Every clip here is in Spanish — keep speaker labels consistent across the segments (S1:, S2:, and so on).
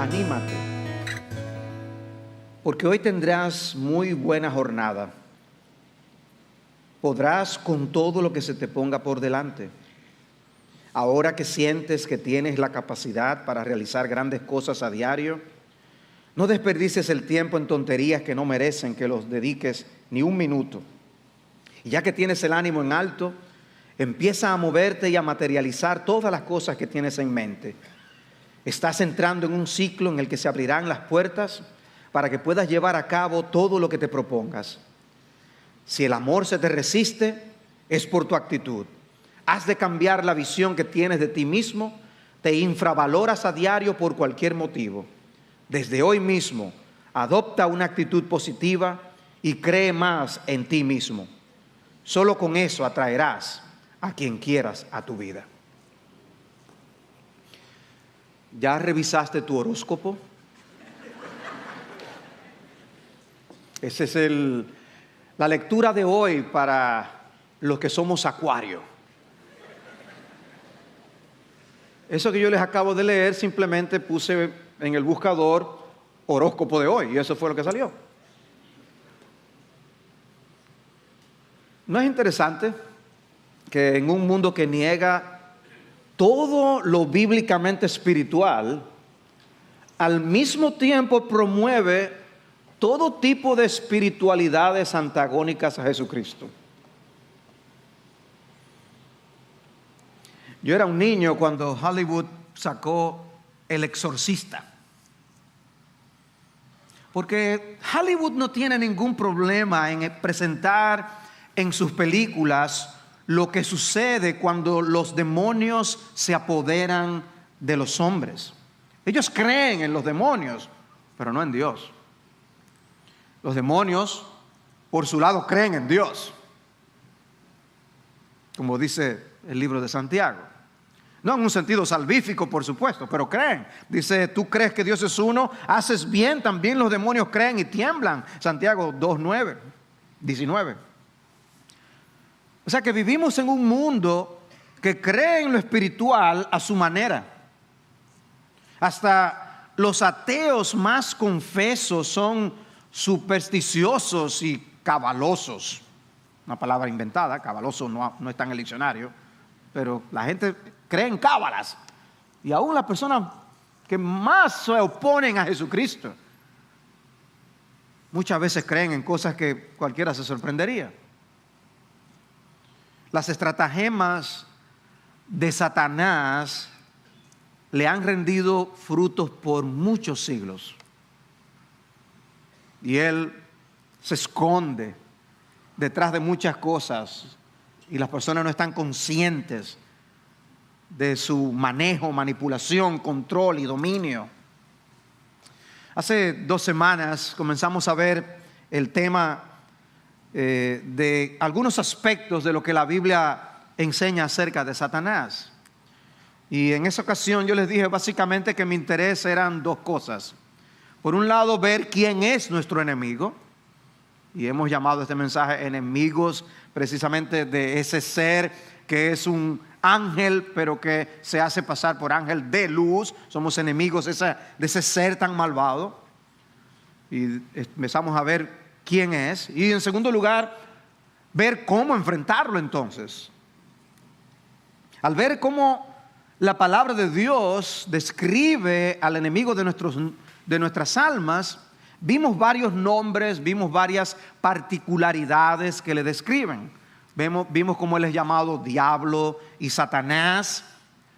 S1: anímate, porque hoy tendrás muy buena jornada. Podrás con todo lo que se te ponga por delante. Ahora que sientes que tienes la capacidad para realizar grandes cosas a diario, no desperdicies el tiempo en tonterías que no merecen que los dediques ni un minuto. Y ya que tienes el ánimo en alto, empieza a moverte y a materializar todas las cosas que tienes en mente. Estás entrando en un ciclo en el que se abrirán las puertas para que puedas llevar a cabo todo lo que te propongas. Si el amor se te resiste, es por tu actitud. Has de cambiar la visión que tienes de ti mismo. Te infravaloras a diario por cualquier motivo. Desde hoy mismo, adopta una actitud positiva y cree más en ti mismo. Solo con eso atraerás a quien quieras a tu vida. ¿Ya revisaste tu horóscopo? Esa es la lectura de hoy para los que somos Acuario. Eso que yo les acabo de leer, simplemente puse en el buscador horóscopo de hoy y eso fue lo que salió. ¿No es interesante que en un mundo que niega todo lo bíblicamente espiritual, al mismo tiempo promueve todo tipo de espiritualidades antagónicas a Jesucristo? Yo era un niño cuando Hollywood sacó El Exorcista. Porque Hollywood no tiene ningún problema en presentar en sus películas lo que sucede cuando los demonios se apoderan de los hombres. Ellos creen en los demonios, pero no en Dios. Los demonios, por su lado, creen en Dios, como dice el libro de Santiago. No en un sentido salvífico, por supuesto, pero creen. Dice, tú crees que Dios es uno, haces bien, también los demonios creen y tiemblan. Santiago 2:9, 19. O sea que vivimos en un mundo que cree en lo espiritual a su manera. Hasta los ateos más confesos son supersticiosos y cabalosos. Una palabra inventada, cabaloso no está en el diccionario, pero la gente cree en cábalas. Y aún las personas que más se oponen a Jesucristo muchas veces creen en cosas que cualquiera se sorprendería. Las estratagemas de Satanás le han rendido frutos por muchos siglos. Y él se esconde detrás de muchas cosas y las personas no están conscientes de su manejo, manipulación, control y dominio. Hace 2 semanas comenzamos a ver el tema de algunos aspectos de lo que la Biblia enseña acerca de Satanás. Y en esa ocasión yo les dije básicamente que mi interés eran 2 cosas. Por un lado, ver quién es nuestro enemigo. Y hemos llamado este mensaje enemigos precisamente de ese ser que es un ángel, pero que se hace pasar por ángel de luz. Somos enemigos de ese ser tan malvado. Y empezamos a ver quién es. Y en segundo lugar, ver cómo enfrentarlo entonces. Al ver cómo la palabra de Dios describe al enemigo de nuestras almas, vimos varios nombres, vimos varias particularidades que le describen. Vimos cómo él es llamado diablo y Satanás.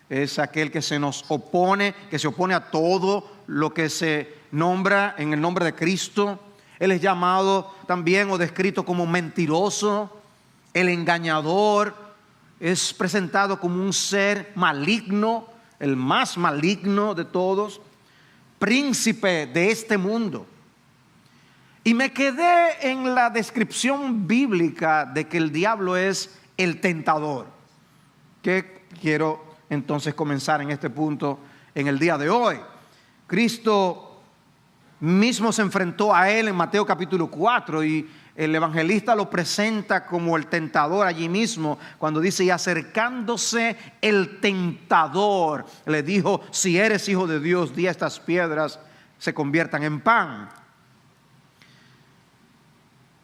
S1: Es aquel que se nos opone, que se opone a todo lo que se nombra en el nombre de Cristo. Él es llamado también o descrito como mentiroso, el engañador. Es presentado como un ser maligno, el más maligno de todos, príncipe de este mundo. Y me quedé en la descripción bíblica de que el diablo es el tentador, que quiero entonces comenzar en este punto en el día de hoy. Cristo mismo se enfrentó a él en Mateo capítulo 4 y el evangelista lo presenta como el tentador allí mismo, cuando dice: y acercándose el tentador, le dijo: si eres hijo de Dios, di a estas piedras se conviertan en pan.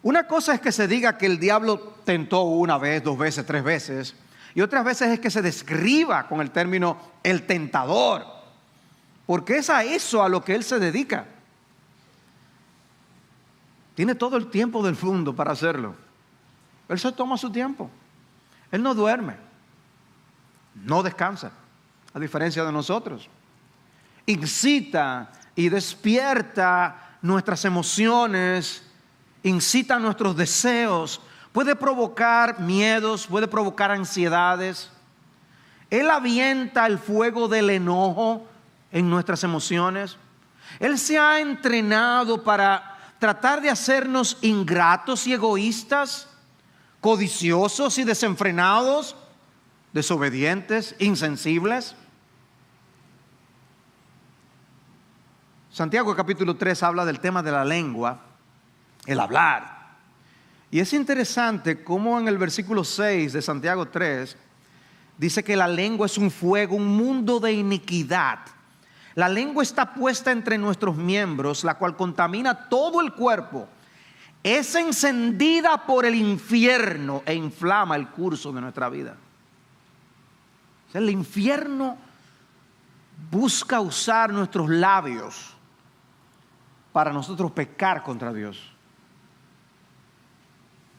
S1: Una cosa es que se diga que el diablo tentó una vez, 2 veces, 3 veces, y otras veces es que se describa con el término el tentador, porque es a eso a lo que él se dedica. Tiene todo el tiempo del mundo para hacerlo. Él se toma su tiempo. Él no duerme, no descansa, a diferencia de nosotros. Incita y despierta nuestras emociones, incita nuestros deseos, puede provocar miedos, puede provocar ansiedades. Él avienta el fuego del enojo en nuestras emociones. Él se ha entrenado para tratar de hacernos ingratos y egoístas, codiciosos y desenfrenados, desobedientes, insensibles. Santiago capítulo 3 habla del tema de la lengua, el hablar. Y es interesante cómo en el versículo 6 de Santiago 3 dice que la lengua es un fuego, un mundo de iniquidad. La lengua está puesta entre nuestros miembros, la cual contamina todo el cuerpo. Es encendida por el infierno e inflama el curso de nuestra vida. O sea, el infierno busca usar nuestros labios para nosotros pecar contra Dios.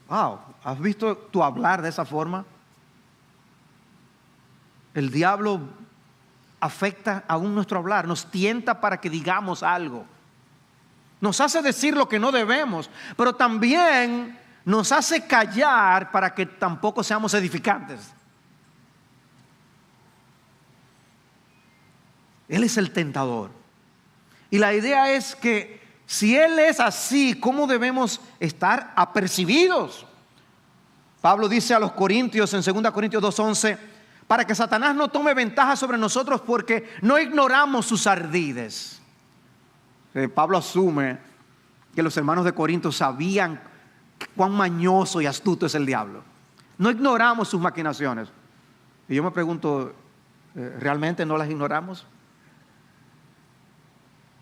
S1: Wow, ¿has visto tu hablar de esa forma? El diablo afecta aún nuestro hablar, nos tienta para que digamos algo, nos hace decir lo que no debemos, pero también nos hace callar para que tampoco seamos edificantes. Él es el tentador. Y la idea es que si Él es así, ¿cómo debemos estar apercibidos? Pablo dice a los Corintios en 2 Corintios 2:11: para que Satanás no tome ventaja sobre nosotros, porque no ignoramos sus ardides. Pablo asume que los hermanos de Corinto sabían cuán mañoso y astuto es el diablo. No ignoramos sus maquinaciones. Y yo me pregunto, ¿realmente no las ignoramos?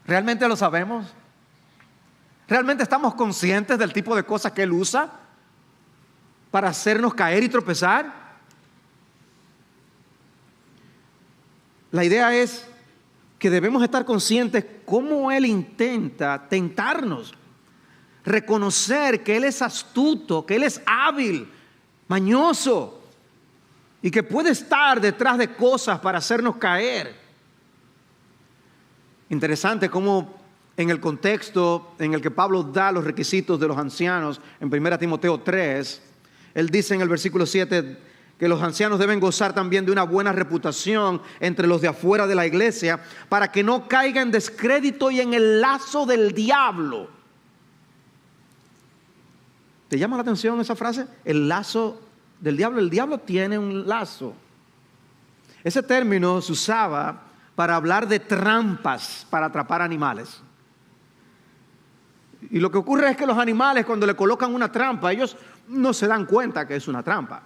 S1: ¿Realmente lo sabemos? ¿Realmente estamos conscientes del tipo de cosas que él usa para hacernos caer y tropezar? La idea es que debemos estar conscientes cómo él intenta tentarnos, reconocer que él es astuto, que él es hábil, mañoso, y que puede estar detrás de cosas para hacernos caer. Interesante cómo en el contexto en el que Pablo da los requisitos de los ancianos en 1 Timoteo 3, él dice en el versículo 7 que los ancianos deben gozar también de una buena reputación entre los de afuera de la iglesia, para que no caiga en descrédito y en el lazo del diablo. ¿Te llama la atención esa frase? El lazo del diablo. El diablo tiene un lazo. Ese término se usaba para hablar de trampas para atrapar animales. Y lo que ocurre es que los animales, cuando le colocan una trampa, ellos no se dan cuenta que es una trampa.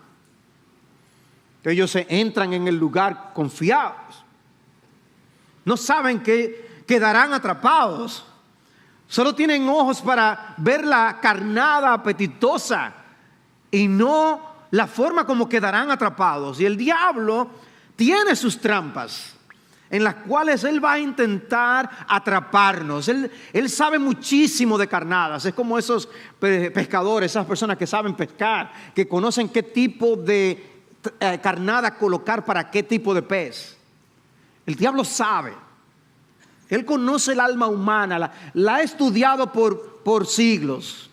S1: Ellos se entran en el lugar confiados. No saben que quedarán atrapados. Solo tienen ojos para ver la carnada apetitosa y no la forma como quedarán atrapados. Y el diablo tiene sus trampas en las cuales él va a intentar atraparnos. Él sabe muchísimo de carnadas. Es como esos pescadores, esas personas que saben pescar, que conocen qué tipo de carnada colocar para qué tipo de pez. El diablo sabe. Él conoce el alma humana, la ha estudiado por siglos.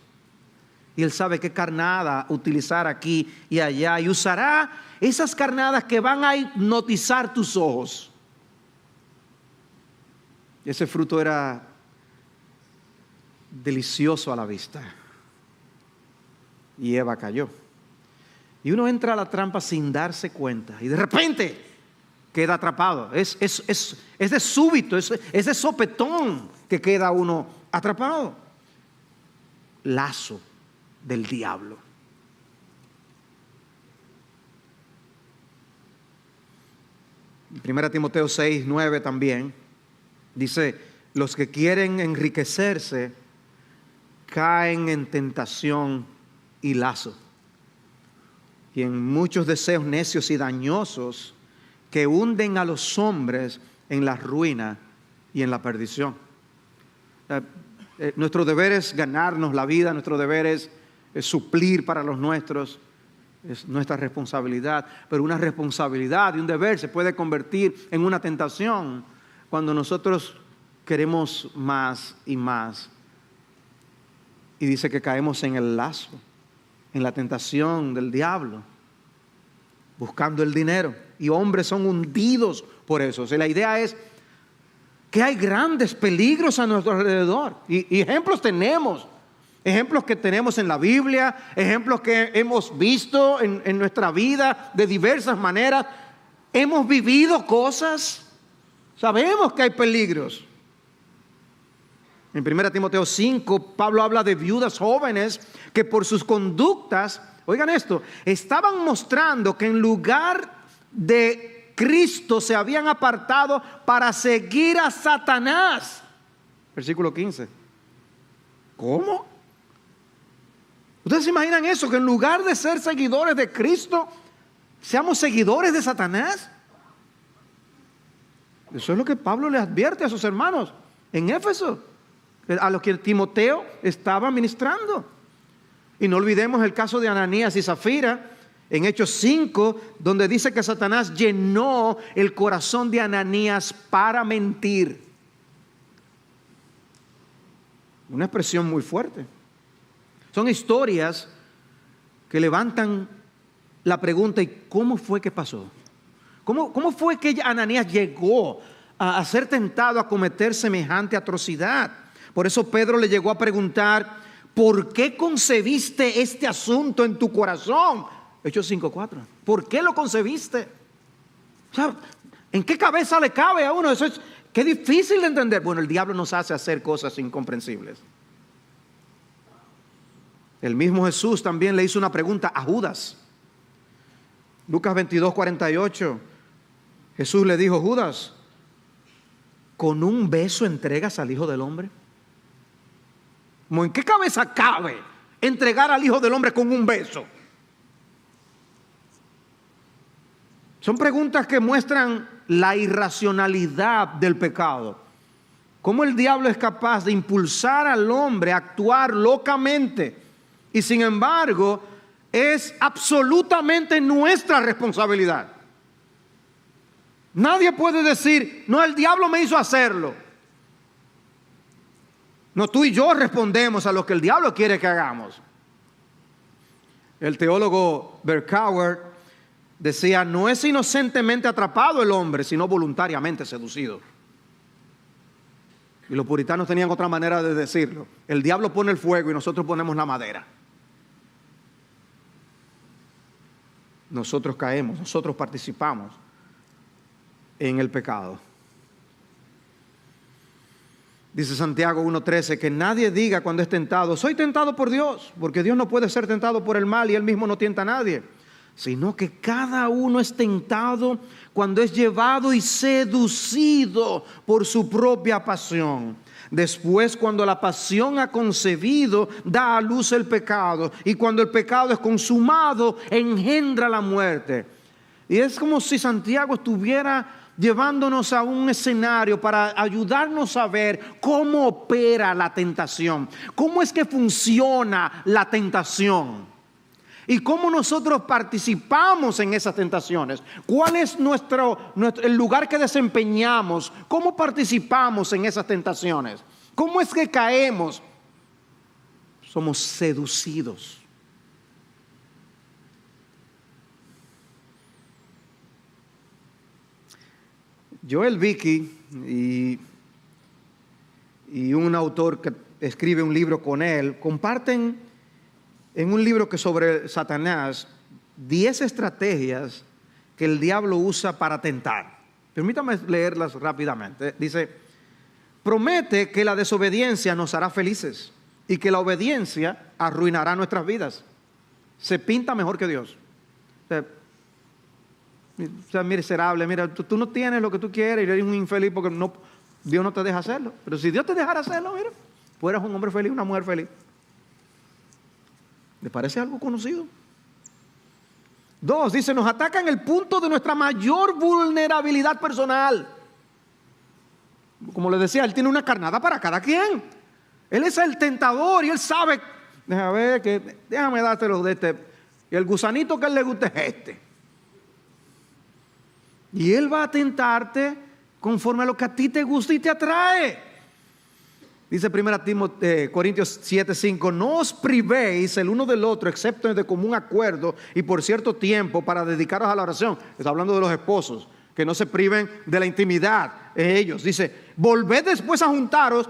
S1: Y él sabe qué carnada utilizar aquí y allá. Y usará esas carnadas que van a hipnotizar tus ojos. Ese fruto era delicioso a la vista. Y Eva cayó. Y uno entra a la trampa sin darse cuenta. Y de repente queda atrapado. Es de súbito, es de sopetón que queda uno atrapado. Lazo del diablo. En 1 Timoteo 6, 9 también dice: los que quieren enriquecerse caen en tentación y lazo, y en muchos deseos necios y dañosos que hunden a los hombres en la ruina y en la perdición. Nuestro deber es ganarnos la vida, nuestro deber es suplir para los nuestros, es nuestra responsabilidad. Pero una responsabilidad y un deber se puede convertir en una tentación cuando nosotros queremos más y más. Y dice que caemos en el lazo, en la tentación del diablo, buscando el dinero. Y hombres son hundidos por eso. O sea, la idea es que hay grandes peligros a nuestro alrededor. Y ejemplos tenemos. Ejemplos que tenemos en la Biblia, ejemplos que hemos visto en nuestra vida de diversas maneras. Hemos vivido cosas, sabemos que hay peligros. En 1 Timoteo 5, Pablo habla de viudas jóvenes que por sus conductas, oigan esto, estaban mostrando que en lugar de Cristo se habían apartado para seguir a Satanás. Versículo 15. ¿Cómo? ¿Ustedes se imaginan eso? Que en lugar de ser seguidores de Cristo, seamos seguidores de Satanás. Eso es lo que Pablo le advierte a sus hermanos en Éfeso, a los que Timoteo estaba ministrando. Y no olvidemos el caso de Ananías y Zafira en Hechos 5, donde dice que Satanás llenó el corazón de Ananías para mentir. Una expresión muy fuerte. Son historias que levantan la pregunta: ¿y cómo fue que pasó? ¿Cómo fue que Ananías llegó a ser tentado a cometer semejante atrocidad? Por eso Pedro le llegó a preguntar: ¿por qué concebiste este asunto en tu corazón? Hechos 5:4. ¿Por qué lo concebiste? O sea, ¿en qué cabeza le cabe a uno? Eso es, qué difícil de entender. Bueno, el diablo nos hace hacer cosas incomprensibles. El mismo Jesús también le hizo una pregunta a Judas. Lucas 22:48. Jesús le dijo: Judas, ¿con un beso entregas al Hijo del Hombre? ¿En qué cabeza cabe entregar al Hijo del Hombre con un beso? Son preguntas que muestran la irracionalidad del pecado. Cómo el diablo es capaz de impulsar al hombre a actuar locamente. Y sin embargo, es absolutamente nuestra responsabilidad. Nadie puede decir: no, el diablo me hizo hacerlo. No, tú y yo respondemos a lo que el diablo quiere que hagamos. El teólogo Berkouwer decía: no es inocentemente atrapado el hombre, sino voluntariamente seducido. Y los puritanos tenían otra manera de decirlo: el diablo pone el fuego y nosotros ponemos la madera. Nosotros caemos, nosotros participamos en el pecado. Dice Santiago 1:13, que nadie diga cuando es tentado: soy tentado por Dios, porque Dios no puede ser tentado por el mal y Él mismo no tienta a nadie. Sino que cada uno es tentado cuando es llevado y seducido por su propia pasión. Después, cuando la pasión ha concebido, da a luz el pecado. Y cuando el pecado es consumado, engendra la muerte. Y es como si Santiago estuviera llevándonos a un escenario para ayudarnos a ver cómo opera la tentación. Cómo es que funciona la tentación. Y cómo nosotros participamos en esas tentaciones. ¿Cuál es el lugar que desempeñamos? ¿Cómo participamos en esas tentaciones? ¿Cómo es que caemos? Somos seducidos. Joel Vicky y un autor que escribe un libro con él comparten en un libro que sobre Satanás 10 estrategias que el diablo usa para tentar. Permítame leerlas rápidamente. Dice: promete que la desobediencia nos hará felices y que la obediencia arruinará nuestras vidas. Se pinta mejor que Dios. O sea, miserable, mira, tú no tienes lo que tú quieres y eres un infeliz porque Dios no te deja hacerlo. Pero si Dios te dejara hacerlo, mira, tú eres un hombre feliz, una mujer feliz. ¿Le parece algo conocido? 2, dice, nos ataca en el punto de nuestra mayor vulnerabilidad personal. Como les decía, Él tiene una carnada para cada quien. Él es el tentador y Él sabe, déjame dártelo de este. Y el gusanito que a Él le gusta es este. Y Él va a tentarte conforme a lo que a ti te gusta y te atrae. Dice 1 Corintios 7:5, no os privéis el uno del otro, excepto de común acuerdo y por cierto tiempo para dedicaros a la oración. Está hablando de los esposos, que no se priven de la intimidad ellos. Dice, volved después a juntaros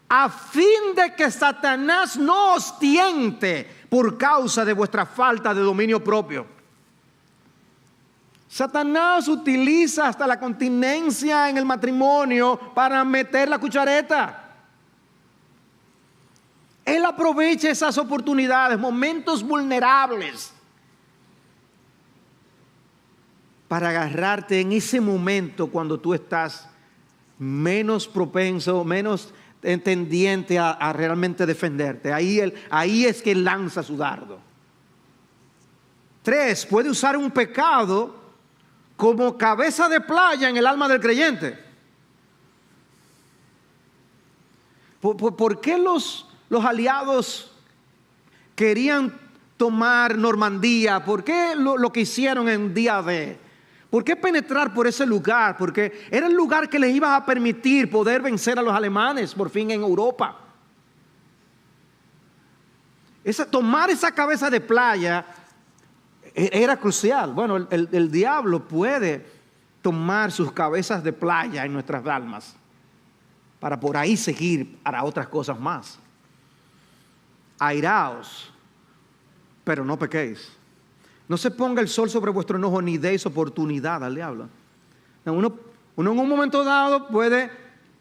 S1: a fin de que Satanás no os tiente por causa de vuestra falta de dominio propio. Satanás utiliza hasta la continencia en el matrimonio para meter la cuchareta. Él aprovecha esas oportunidades, momentos vulnerables, para agarrarte en ese momento cuando tú estás menos propenso, menos tendiente a realmente defenderte. Ahí es que Él lanza su dardo. 3, puede usar un pecado como cabeza de playa en el alma del creyente. ¿Por qué los aliados querían tomar Normandía? ¿Por qué lo que hicieron en día D? ¿Por qué penetrar por ese lugar? Porque era el lugar que les iba a permitir poder vencer a los alemanes por fin en Europa. Tomar esa cabeza de playa era crucial. Bueno, el diablo puede tomar sus cabezas de playa en nuestras almas para por ahí seguir para otras cosas más. Airaos, pero no pequéis. No se ponga el sol sobre vuestro enojo ni deis oportunidad al diablo. Uno en un momento dado puede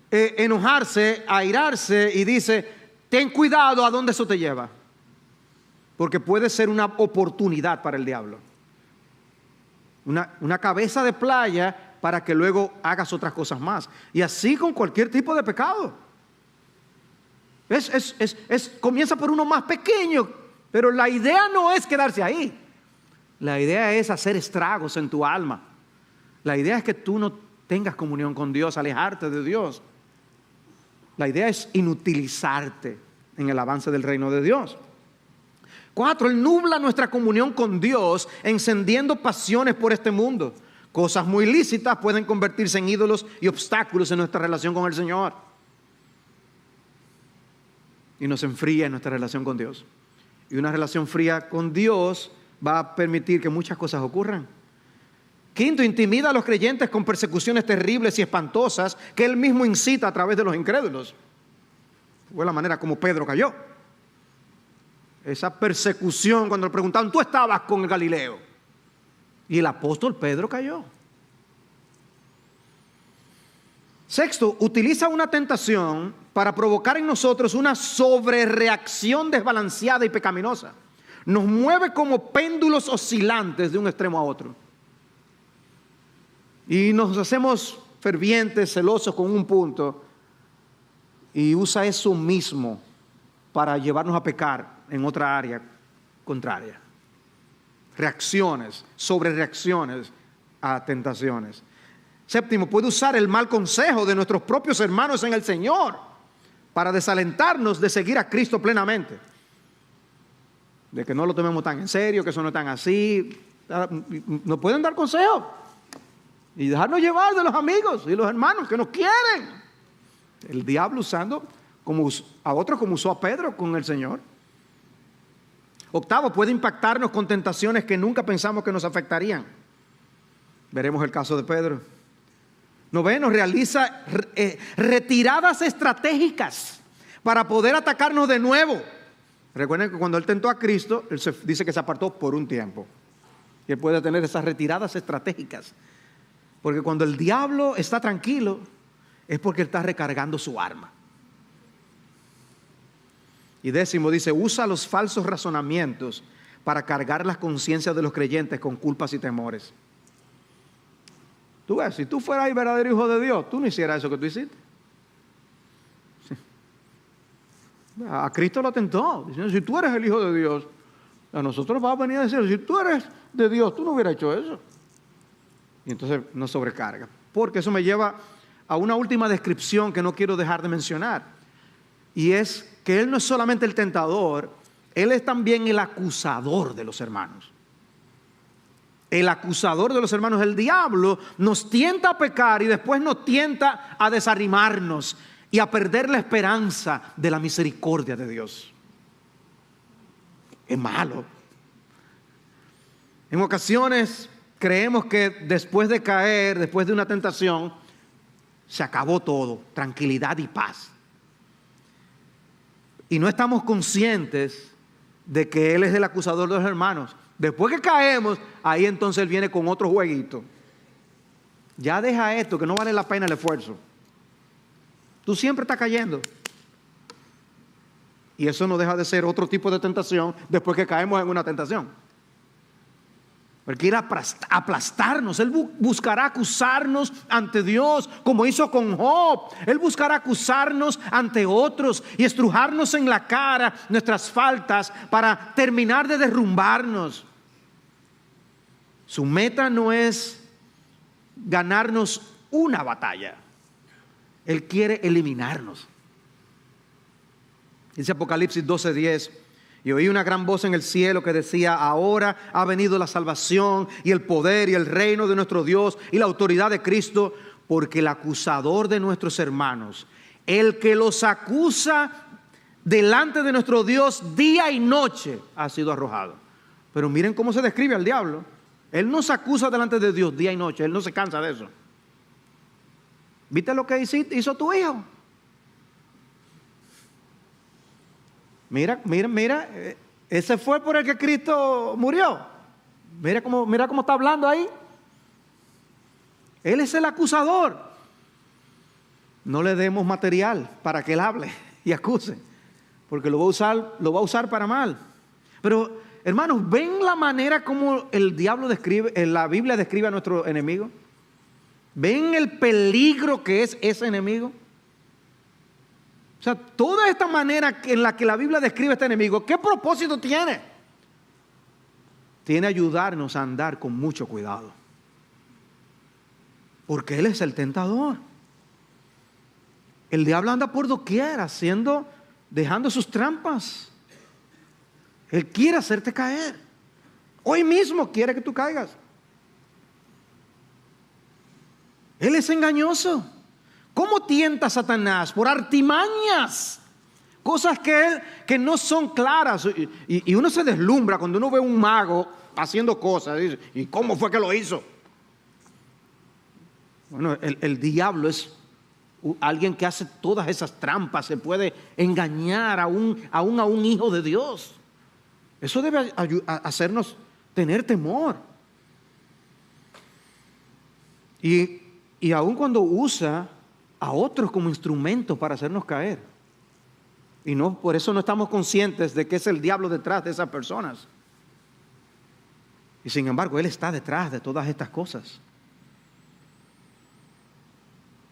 S1: enojarse, airarse y dice, ten cuidado a dónde eso te lleva. Porque puede ser una oportunidad para el diablo. Una cabeza de playa para que luego hagas otras cosas más. Y así con cualquier tipo de pecado. Comienza por uno más pequeño, pero la idea no es quedarse ahí. La idea es hacer estragos en tu alma. La idea es que tú no tengas comunión con Dios, alejarte de Dios. La idea es inutilizarte en el avance del reino de Dios. 4, Él nubla nuestra comunión con Dios, encendiendo pasiones por este mundo. Cosas muy lícitas pueden convertirse en ídolos y obstáculos en nuestra relación con el Señor. Y nos enfría en nuestra relación con Dios. Y una relación fría con Dios va a permitir que muchas cosas ocurran. 5, intimida a los creyentes con persecuciones terribles y espantosas que Él mismo incita a través de los incrédulos. Fue la manera como Pedro cayó. Esa persecución cuando le preguntaban, tú estabas con el Galileo. Y el apóstol Pedro cayó. 6, utiliza una tentación para provocar en nosotros una sobrereacción desbalanceada y pecaminosa. Nos mueve como péndulos oscilantes de un extremo a otro. Y nos hacemos fervientes, celosos con un punto. Y usa eso mismo para llevarnos a pecar en otra área contraria. Reacciones, sobrereacciones a tentaciones. 7, puede usar el mal consejo de nuestros propios hermanos en el Señor para desalentarnos de seguir a Cristo plenamente. De que no lo tomemos tan en serio, que eso no es tan así. Nos pueden dar consejos y dejarnos llevar de los amigos y los hermanos que nos quieren. El diablo usando a otros como usó a Pedro con el Señor. 8, puede impactarnos con tentaciones que nunca pensamos que nos afectarían. Veremos el caso de Pedro. 9, realiza retiradas estratégicas para poder atacarnos de nuevo. Recuerden que cuando Él tentó a Cristo, Él dice que se apartó por un tiempo. Y Él puede tener esas retiradas estratégicas. Porque cuando el diablo está tranquilo, es porque Él está recargando su arma. Y 10 dice, usa los falsos razonamientos para cargar las conciencias de los creyentes con culpas y temores. Tú ves, si tú fueras el verdadero hijo de Dios, tú no hicieras eso que tú hiciste. Sí. A Cristo lo tentó, diciendo, si tú eres el hijo de Dios, a nosotros va a venir a decir, si tú eres de Dios, tú no hubieras hecho eso. Y entonces nos sobrecarga. Porque eso me lleva a una última descripción que no quiero dejar de mencionar. Y es que Él no es solamente el tentador, Él es también el acusador de los hermanos. El acusador de los hermanos, el diablo, nos tienta a pecar y después nos tienta a desanimarnos y a perder la esperanza de la misericordia de Dios. Es malo. En ocasiones creemos que después de caer, después de una tentación, se acabó todo, tranquilidad y paz. Y no estamos conscientes de que Él es el acusador de los hermanos. Después que caemos, ahí entonces Él viene con otro jueguito. Ya deja esto, que no vale la pena el esfuerzo. Tú siempre estás cayendo. Y eso no deja de ser otro tipo de tentación después que caemos en una tentación. Él quiere aplastarnos. Él buscará acusarnos ante Dios, como hizo con Job. Él buscará acusarnos ante otros y estrujarnos en la cara nuestras faltas para terminar de derrumbarnos. Su meta no es ganarnos una batalla. Él quiere eliminarnos. Dice Apocalipsis 12:10. Y oí una gran voz en el cielo que decía, ahora ha venido la salvación y el poder y el reino de nuestro Dios y la autoridad de Cristo, porque el acusador de nuestros hermanos, el que los acusa delante de nuestro Dios día y noche, ha sido arrojado. Pero miren cómo se describe al diablo. Él no se acusa delante de Dios día y noche, él no se cansa de eso. ¿Viste lo que hizo tu hijo? Mira, ese fue por el que Cristo murió. Mira cómo está hablando ahí. Él es el acusador. No le demos material para que Él hable y acuse, porque lo va a usar para mal. Pero, hermanos, ¿ven la manera como el diablo describe, la Biblia describe a nuestro enemigo? ¿Ven el peligro que es ese enemigo? O sea, toda esta manera en la que la Biblia describe a este enemigo, ¿qué propósito tiene? Tiene ayudarnos a andar con mucho cuidado. Porque Él es el tentador. El diablo anda por doquier dejando sus trampas. Él quiere hacerte caer. Hoy mismo quiere que tú caigas. Él es engañoso. ¿Cómo tienta a Satanás? Por artimañas. Cosas que no son claras. Y uno se deslumbra cuando uno ve a un mago haciendo cosas. Dice, ¿y cómo fue que lo hizo? Bueno, el diablo es alguien que hace todas esas trampas. Se puede engañar aún a un hijo de Dios. Eso debe hacernos tener temor. Y aún cuando usa a otros como instrumentos para hacernos caer. Y no, por eso no estamos conscientes de que es el diablo detrás de esas personas. Y sin embargo, Él está detrás de todas estas cosas.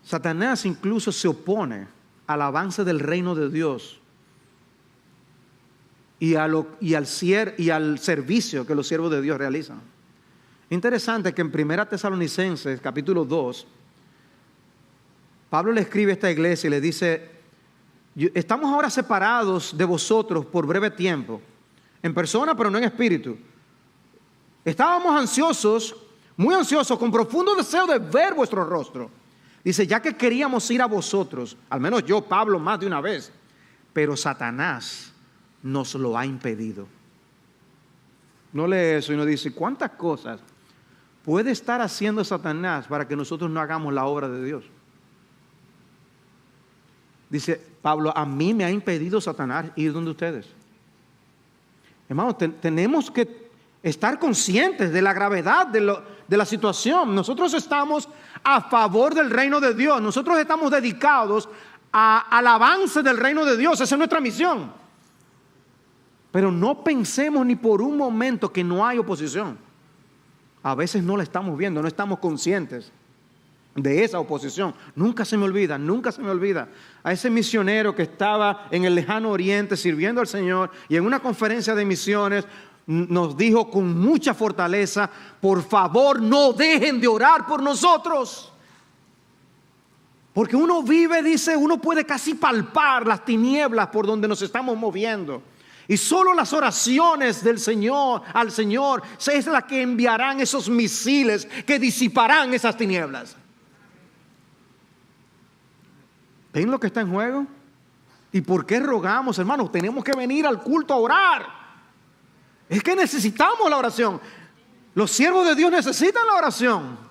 S1: Satanás incluso se opone al avance del reino de Dios y al servicio que los siervos de Dios realizan. Interesante que en 1 Tesalonicenses capítulo 2, Pablo le escribe a esta iglesia y le dice, estamos ahora separados de vosotros por breve tiempo, en persona pero no en espíritu. Estábamos ansiosos, muy ansiosos, con profundo deseo de ver vuestro rostro. Dice, ya que queríamos ir a vosotros, al menos yo, Pablo, más de una vez, pero Satanás nos lo ha impedido. No lee eso y nos dice, ¿cuántas cosas puede estar haciendo Satanás para que nosotros no hagamos la obra de Dios? Dice Pablo, a mí me ha impedido Satanás ir donde ustedes. Hermanos, tenemos que estar conscientes de la gravedad de la situación. Nosotros estamos a favor del reino de Dios. Nosotros estamos dedicados al avance del reino de Dios. Esa es nuestra misión. Pero no pensemos ni por un momento que no hay oposición. A veces no la estamos viendo, no estamos conscientes de esa oposición. Nunca se me olvida a ese misionero que estaba en el lejano oriente sirviendo al Señor, y en una conferencia de misiones nos dijo con mucha fortaleza: por favor, no dejen de orar por nosotros. Porque uno vive, dice, uno puede casi palpar las tinieblas por donde nos estamos moviendo. Y solo las oraciones del Señor al Señor es la que enviarán esos misiles que disiparán esas tinieblas. ¿Ven lo que está en juego? ¿Y por qué rogamos, hermanos? Tenemos que venir al culto a orar. Es que necesitamos la oración. Los siervos de Dios necesitan la oración.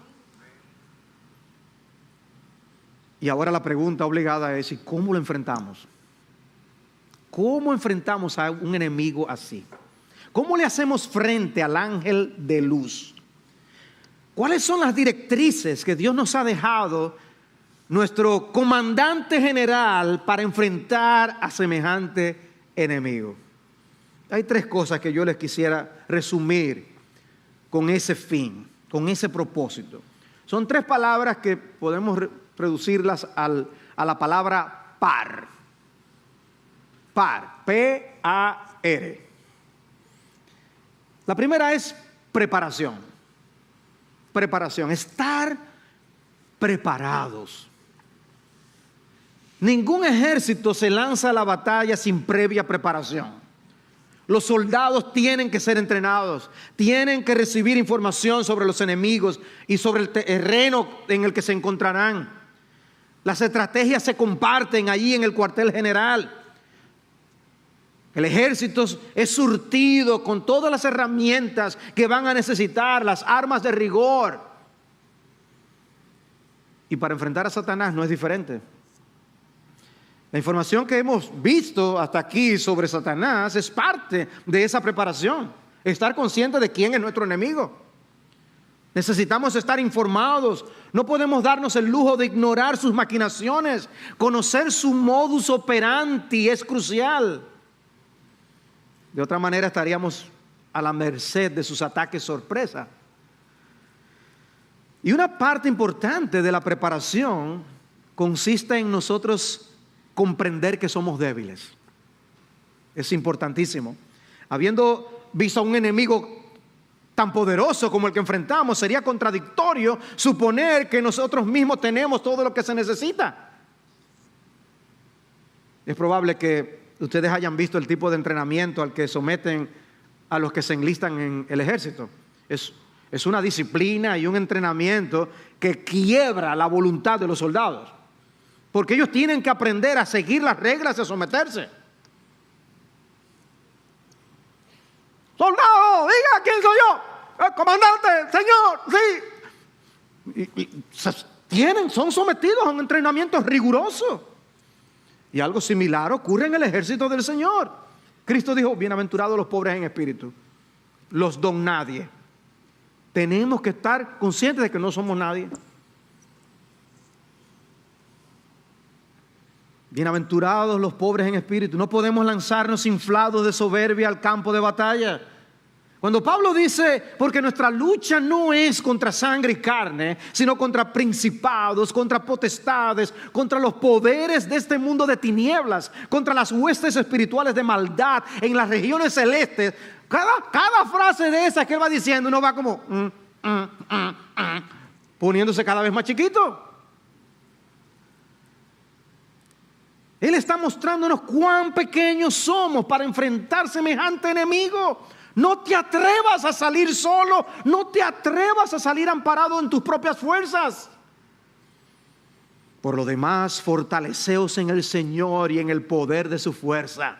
S1: Y ahora la pregunta obligada es: ¿y cómo lo enfrentamos? ¿Cómo enfrentamos a un enemigo así? ¿Cómo le hacemos frente al ángel de luz? ¿Cuáles son las directrices que Dios nos ha dejado, nuestro comandante general, para enfrentar a semejante enemigo? Hay 3 cosas que yo les quisiera resumir con ese fin, con ese propósito. Son 3 palabras que podemos reducirlas a la palabra par. Par, P-A-R. La primera es preparación. Preparación, estar preparados. Ningún ejército se lanza a la batalla sin previa preparación. Los soldados tienen que ser entrenados, tienen que recibir información sobre los enemigos y sobre el terreno en el que se encontrarán. Las estrategias se comparten allí en el cuartel general. El ejército es surtido con todas las herramientas que van a necesitar, las armas de rigor. Y para enfrentar a Satanás no es diferente. La información que hemos visto hasta aquí sobre Satanás es parte de esa preparación. Estar consciente de quién es nuestro enemigo. Necesitamos estar informados. No podemos darnos el lujo de ignorar sus maquinaciones. Conocer su modus operandi es crucial. De otra manera estaríamos a la merced de sus ataques sorpresa. Y una parte importante de la preparación consiste en nosotros comprender que somos débiles. Es importantísimo. Habiendo visto a un enemigo tan poderoso como el que enfrentamos, sería contradictorio suponer que nosotros mismos tenemos todo lo que se necesita. Es probable que ustedes hayan visto el tipo de entrenamiento al que someten a los que se enlistan en el ejército. Es una disciplina y un entrenamiento que quiebra la voluntad de los soldados, porque ellos tienen que aprender a seguir las reglas y a someterse. ¡Soldado, diga quién soy yo! ¡El comandante, señor! Sí. Son sometidos a un entrenamiento riguroso. Y algo similar ocurre en el ejército del Señor. Cristo dijo: bienaventurados los pobres en espíritu, los don nadie. Tenemos que estar conscientes de que no somos nadie. Bienaventurados los pobres en espíritu. No podemos lanzarnos inflados de soberbia al campo de batalla. Cuando Pablo dice: porque nuestra lucha no es contra sangre y carne, sino contra principados, contra potestades, contra los poderes de este mundo de tinieblas, contra las huestes espirituales de maldad en las regiones celestes. Cada frase de esa que él va diciendo, uno va como poniéndose cada vez más chiquito. Él está mostrándonos cuán pequeños somos para enfrentar semejante enemigo. No te atrevas a salir solo, no te atrevas a salir amparado en tus propias fuerzas. Por lo demás, fortaleceos en el Señor y en el poder de su fuerza.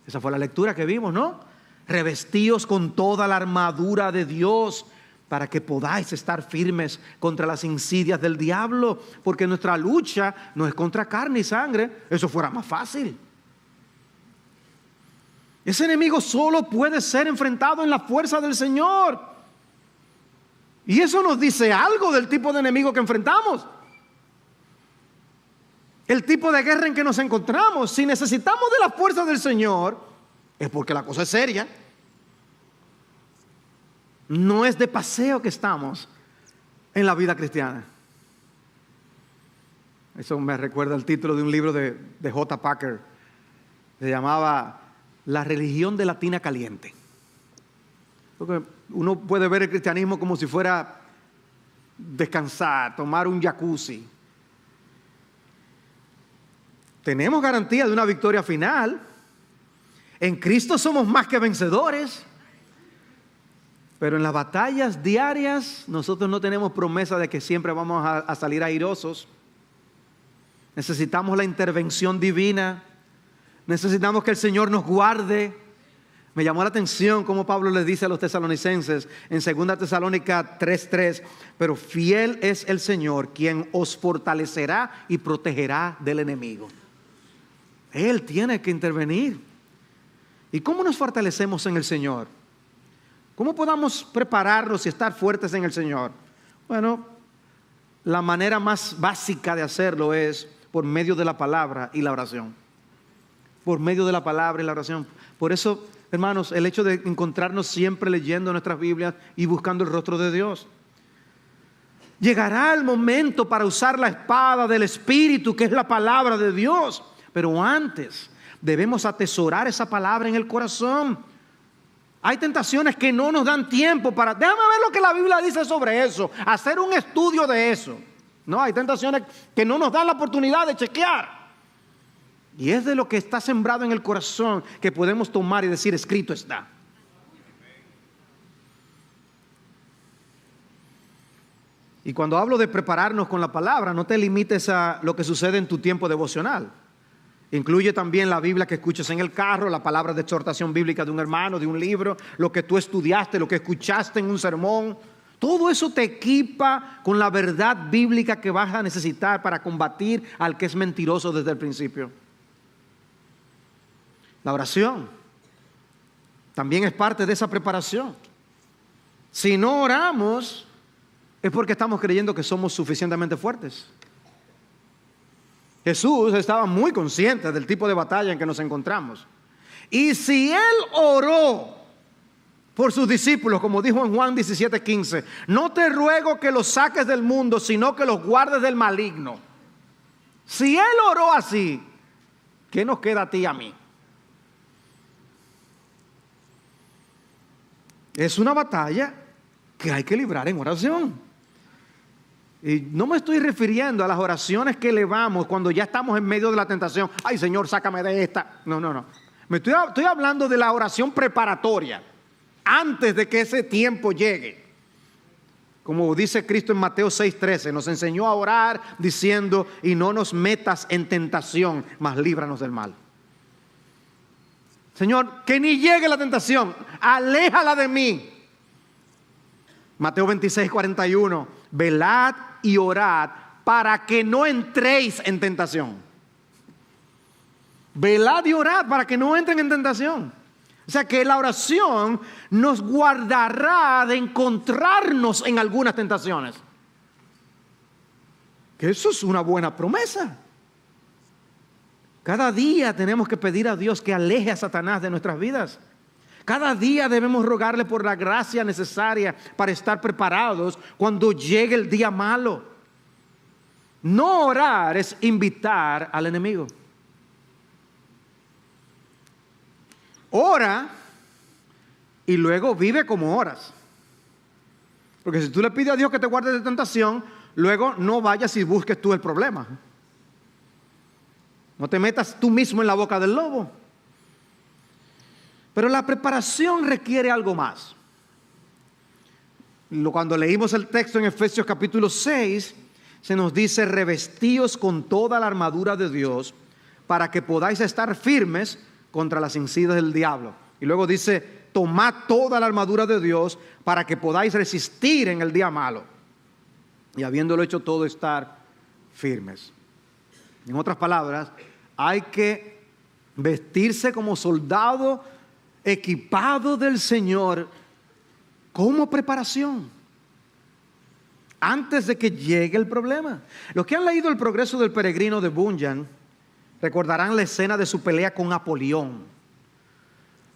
S1: Esa fue la lectura que vimos, ¿no? Revestíos con toda la armadura de Dios para que podáis estar firmes contra las insidias del diablo, porque nuestra lucha no es contra carne y sangre. Eso fuera más fácil. Ese enemigo solo puede ser enfrentado en la fuerza del Señor. Y eso nos dice algo del tipo de enemigo que enfrentamos. El tipo de guerra en que nos encontramos. Si necesitamos de la fuerza del Señor, es porque la cosa es seria. No es de paseo que estamos en la vida cristiana. Eso me recuerda el título de un libro de J. Packer. Se llamaba La religión de la tina caliente. Porque uno puede ver el cristianismo como si fuera descansar, tomar un jacuzzi. Tenemos garantía de una victoria final. En Cristo somos más que vencedores. Pero en las batallas diarias nosotros no tenemos promesa de que siempre vamos a salir airosos. Necesitamos la intervención divina. Necesitamos que el Señor nos guarde. Me llamó la atención como Pablo les dice a los tesalonicenses en 2 Tesalónica 3:3, pero fiel es el Señor quien os fortalecerá y protegerá del enemigo. Él tiene que intervenir. ¿Y cómo nos fortalecemos en el Señor? ¿Cómo podamos prepararnos y estar fuertes en el Señor? Bueno, la manera más básica de hacerlo es por medio de la palabra y la oración. Por medio de la palabra y la oración. Por eso, hermanos, el hecho de encontrarnos siempre leyendo nuestras Biblias y buscando el rostro de Dios. Llegará el momento para usar la espada del Espíritu, que es la palabra de Dios. Pero antes debemos atesorar esa palabra en el corazón. Hay tentaciones que no nos dan tiempo para... Déjame ver lo que la Biblia dice sobre eso. Hacer un estudio de eso. No, hay tentaciones que no nos dan la oportunidad de chequear. Y es de lo que está sembrado en el corazón que podemos tomar y decir, escrito está. Y cuando hablo de prepararnos con la palabra, no te limites a lo que sucede en tu tiempo devocional. Incluye también la Biblia que escuchas en el carro, la palabra de exhortación bíblica de un hermano, de un libro, lo que tú estudiaste, lo que escuchaste en un sermón. Todo eso te equipa con la verdad bíblica que vas a necesitar para combatir al que es mentiroso desde el principio. La oración también es parte de esa preparación. Si no oramos, es porque estamos creyendo que somos suficientemente fuertes. Jesús estaba muy consciente del tipo de batalla en que nos encontramos. Y si Él oró por sus discípulos, como dijo en Juan 17:15, no te ruego que los saques del mundo, sino que los guardes del maligno. Si Él oró así, ¿qué nos queda a ti y a mí? Es una batalla que hay que librar en oración. Y no me estoy refiriendo a las oraciones que elevamos cuando ya estamos en medio de la tentación. Ay, Señor, sácame de esta. No. Estoy hablando de la oración preparatoria, antes de que ese tiempo llegue. Como dice Cristo en Mateo 6:13, nos enseñó a orar diciendo, y no nos metas en tentación, mas líbranos del mal. Señor, que ni llegue la tentación, aléjala de mí. Mateo 26:41, velad y orad para que no entréis en tentación. Velad y orad para que no entren en tentación. O sea que la oración nos guardará de encontrarnos en algunas tentaciones. Que eso es una buena promesa. Cada día tenemos que pedir a Dios que aleje a Satanás de nuestras vidas. Cada día debemos rogarle por la gracia necesaria para estar preparados cuando llegue el día malo. No orar es invitar al enemigo. Ora y luego vive como oras. Porque si tú le pides a Dios que te guarde de tentación, luego no vayas y busques tú el problema. No te metas tú mismo en la boca del lobo. Pero la preparación requiere algo más. Cuando leímos el texto en Efesios capítulo 6, se nos dice, revestíos con toda la armadura de Dios para que podáis estar firmes contra las incidas del diablo. Y luego dice, tomad toda la armadura de Dios para que podáis resistir en el día malo. Y habiéndolo hecho todo, estar firmes. En otras palabras, hay que vestirse como soldado equipado del Señor como preparación antes de que llegue el problema. Los que han leído El progreso del peregrino de Bunyan recordarán la escena de su pelea con Napoleón.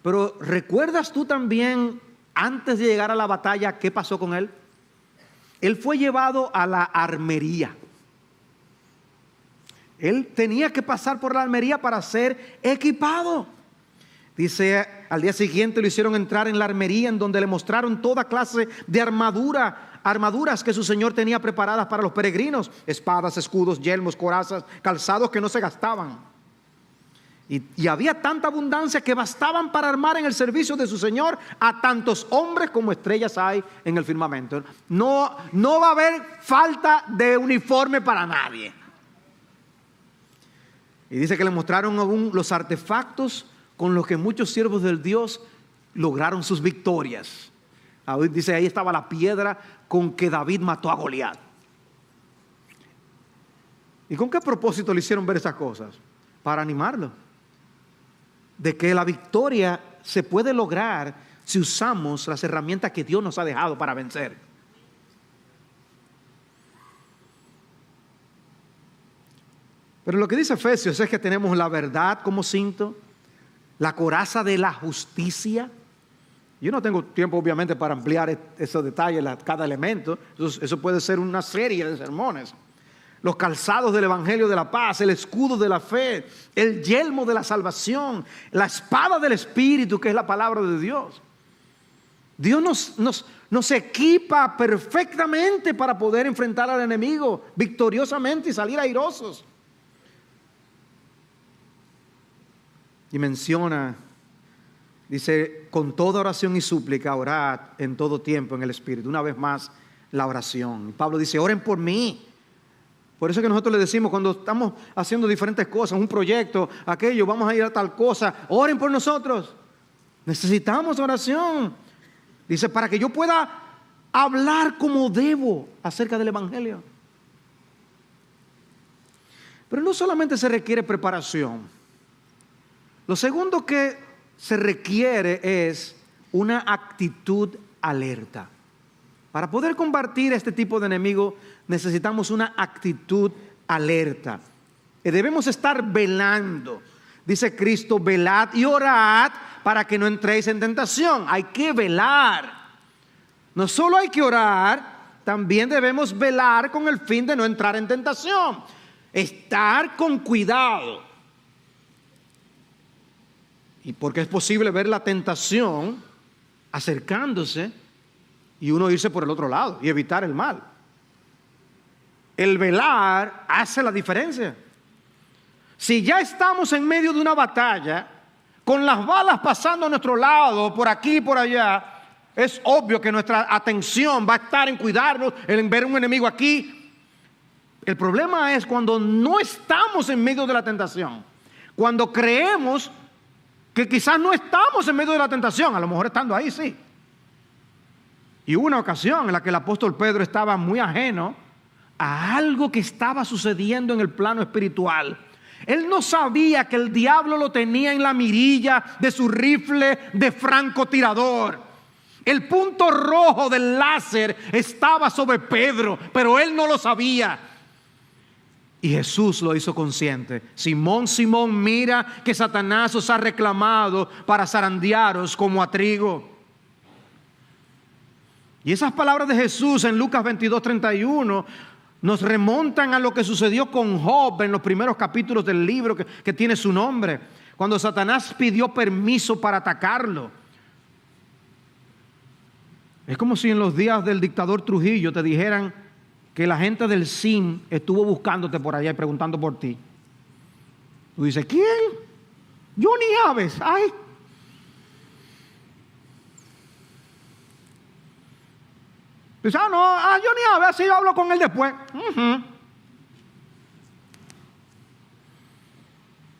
S1: Pero ¿recuerdas tú también, antes de llegar a la batalla, qué pasó con él? Él fue llevado a la armería. Él tenía que pasar por la armería para ser equipado. Dice, al día siguiente lo hicieron entrar en la armería, en donde le mostraron toda clase de armaduras que su Señor tenía preparadas para los peregrinos: espadas, escudos, yelmos, corazas, calzados que no se gastaban. Y había tanta abundancia que bastaban para armar en el servicio de su Señor a tantos hombres como estrellas hay en el firmamento. No va a haber falta de uniforme para nadie. Y dice que le mostraron aún los artefactos con los que muchos siervos del Dios lograron sus victorias. Dice, ahí estaba la piedra con que David mató a Goliat. ¿Y con qué propósito le hicieron ver esas cosas? Para animarlo de que la victoria se puede lograr si usamos las herramientas que Dios nos ha dejado para vencer. Pero lo que dice Efesios es que tenemos la verdad como cinto, la coraza de la justicia. Yo no tengo tiempo obviamente para ampliar esos detalles, cada elemento. Eso puede ser una serie de sermones. Los calzados del evangelio de la paz, el escudo de la fe, el yelmo de la salvación, la espada del Espíritu, que es la palabra de Dios. Dios nos equipa perfectamente para poder enfrentar al enemigo victoriosamente y salir airosos. Y menciona, dice, con toda oración y súplica, orad en todo tiempo en el Espíritu. Una vez más, la oración. Pablo dice, oren por mí. Por eso es que nosotros le decimos, cuando estamos haciendo diferentes cosas, un proyecto, aquello, vamos a ir a tal cosa, oren por nosotros. Necesitamos oración. Dice, para que yo pueda hablar como debo acerca del evangelio. Pero no solamente se requiere preparación. Lo segundo que se requiere es una actitud alerta. Para poder combatir este tipo de enemigo necesitamos una actitud alerta. Debemos estar velando. Dice Cristo, velad y orad para que no entréis en tentación. Hay que velar. No solo hay que orar, también debemos velar con el fin de no entrar en tentación. Estar con cuidado. Y porque es posible ver la tentación acercándose y uno irse por el otro lado y evitar el mal. El velar hace la diferencia. Si ya estamos en medio de una batalla, con las balas pasando a nuestro lado, por aquí y por allá, es obvio que nuestra atención va a estar en cuidarnos, en ver un enemigo aquí. El problema es cuando no estamos en medio de la tentación, cuando creemos que quizás no estamos en medio de la tentación, a lo mejor estando ahí sí. Y hubo una ocasión en la que el apóstol Pedro estaba muy ajeno a algo que estaba sucediendo en el plano espiritual. Él no sabía que el diablo lo tenía en la mirilla de su rifle de francotirador. El punto rojo del láser estaba sobre Pedro, pero él no lo sabía. Y Jesús lo hizo consciente. Simón, Simón, mira que Satanás os ha reclamado para zarandearos como a trigo. Y esas palabras de Jesús en Lucas 22:31 nos remontan a lo que sucedió con Job en los primeros capítulos del libro que tiene su nombre, cuando Satanás pidió permiso para atacarlo. Es como si en los días del dictador Trujillo te dijeran que la gente del CIN estuvo buscándote por allá y preguntando por ti. Tú dices, ¿quién? Johnny Aves. Ay. Dice, Johnny Aves, así yo hablo con él después.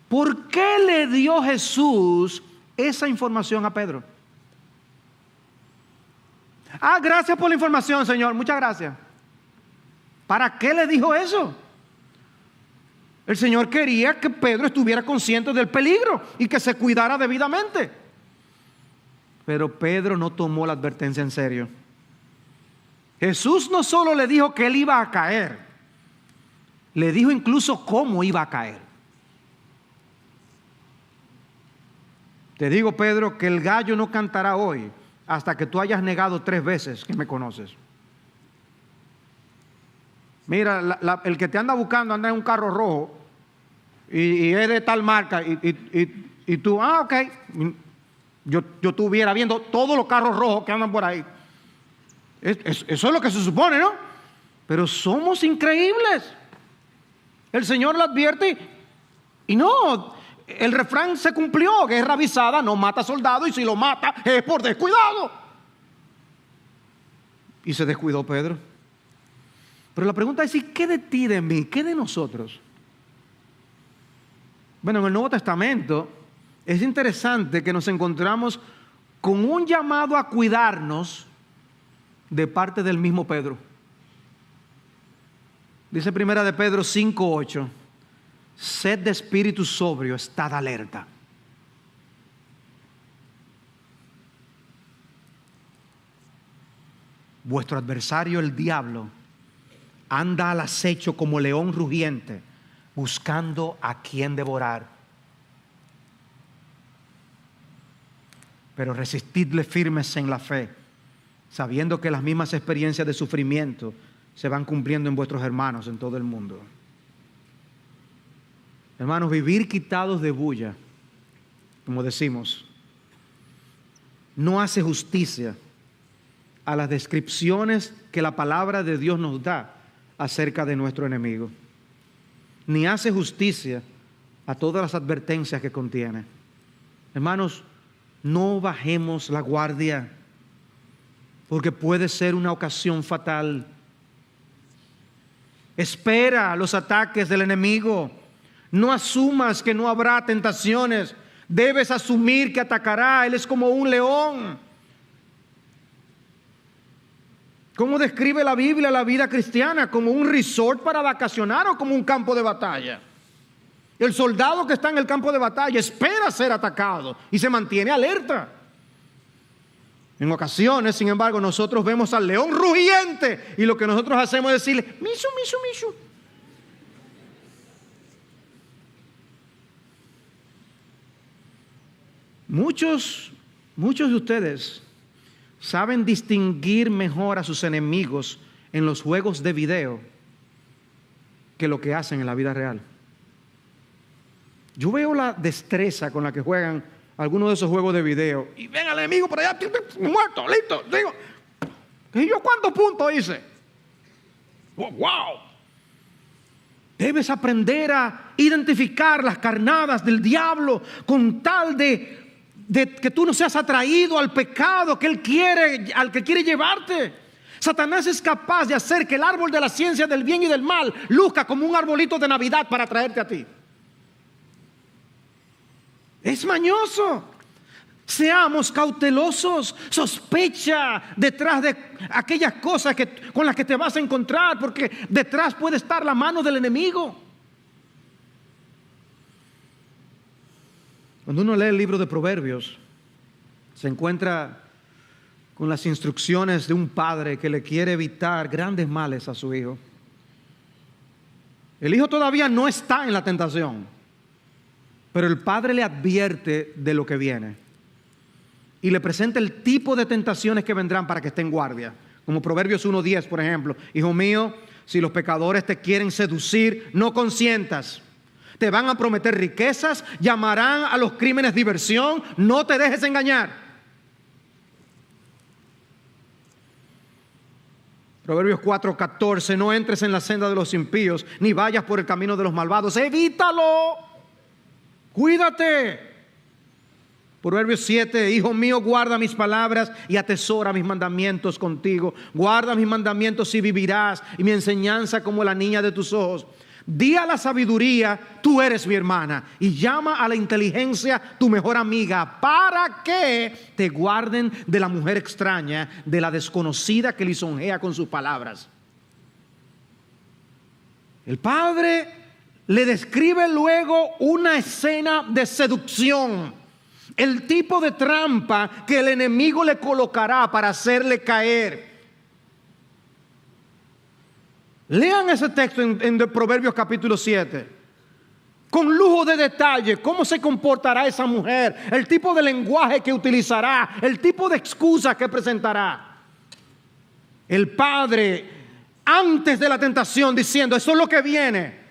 S1: ¿Por qué le dio Jesús esa información a Pedro? Gracias por la información, Señor. Muchas gracias. ¿Para qué le dijo eso? El Señor quería que Pedro estuviera consciente del peligro y que se cuidara debidamente. Pero Pedro no tomó la advertencia en serio. Jesús no solo le dijo que él iba a caer, le dijo incluso cómo iba a caer. Te digo, Pedro, que el gallo no cantará hoy hasta que tú hayas negado 3 veces que me conoces. Mira, el que te anda buscando anda en un carro rojo y es de tal marca y tú, ok, yo estuviera viendo todos los carros rojos que andan por ahí. Eso es lo que se supone, ¿no? Pero somos increíbles. El Señor lo advierte y no, el refrán se cumplió: guerra avisada no mata soldado, y si lo mata es por descuidado. Y se descuidó Pedro. Pero la pregunta es: ¿y qué de ti, de mí? ¿Qué de nosotros? Bueno, en el Nuevo Testamento es interesante que nos encontramos con un llamado a cuidarnos de parte del mismo Pedro. Dice Primera de Pedro 5:8: sed de espíritu sobrio, estad alerta. Vuestro adversario, el diablo, anda al acecho como león rugiente, buscando a quien devorar. Pero resistidle firmes en la fe, sabiendo que las mismas experiencias de sufrimiento se van cumpliendo en vuestros hermanos en todo el mundo. Hermanos, vivir quitados de bulla, como decimos, no hace justicia a las descripciones que la palabra de Dios nos da acerca de nuestro enemigo, ni hace justicia a todas las advertencias que contiene. Hermanos, no bajemos la guardia, porque puede ser una ocasión fatal. Espera los ataques del enemigo. No asumas que no habrá tentaciones. Debes asumir que atacará. Él es como un león. ¿Cómo describe la Biblia la vida cristiana? ¿Como un resort para vacacionar o como un campo de batalla? El soldado que está en el campo de batalla espera ser atacado y se mantiene alerta. En ocasiones, sin embargo, nosotros vemos al león rugiente y lo que nosotros hacemos es decirle: misu, misu, misu. Muchos de ustedes saben distinguir mejor a sus enemigos en los juegos de video que lo que hacen en la vida real. Yo veo la destreza con la que juegan algunos de esos juegos de video y ven al enemigo por allá, muerto, listo. Digo, ¿y yo cuántos puntos hice? ¡Wow! Debes aprender a identificar las carnadas del diablo con tal de que tú no seas atraído al pecado que él quiere, al que quiere llevarte. Satanás es capaz de hacer que el árbol de la ciencia del bien y del mal luzca como un arbolito de Navidad para atraerte a ti. Es mañoso. Seamos cautelosos. Sospecha detrás de aquellas cosas con las que te vas a encontrar, porque detrás puede estar la mano del enemigo. Cuando uno lee el libro de Proverbios, se encuentra con las instrucciones de un padre que le quiere evitar grandes males a su hijo. El hijo todavía no está en la tentación, pero el padre le advierte de lo que viene y le presenta el tipo de tentaciones que vendrán para que esté en guardia. Como Proverbios 1:10, por ejemplo: hijo mío, si los pecadores te quieren seducir, no consientas. Te van a prometer riquezas, llamarán a los crímenes diversión, no te dejes engañar. Proverbios 4:14: no entres en la senda de los impíos, ni vayas por el camino de los malvados, evítalo, cuídate. Proverbios 7: hijo mío, guarda mis palabras y atesora mis mandamientos contigo. Guarda mis mandamientos y vivirás, y mi enseñanza como la niña de tus ojos. Di a la sabiduría: tú eres mi hermana, y llama a la inteligencia tu mejor amiga, para que te guarden de la mujer extraña, de la desconocida que lisonjea con sus palabras. El padre le describe luego una escena de seducción, el tipo de trampa que el enemigo le colocará para hacerle caer. Lean ese texto en Proverbios capítulo 7. con lujo de detalle cómo se comportará esa mujer, el tipo de lenguaje que utilizará, el tipo de excusa que presentará. El padre, antes de la tentación, diciendo: eso es lo que viene,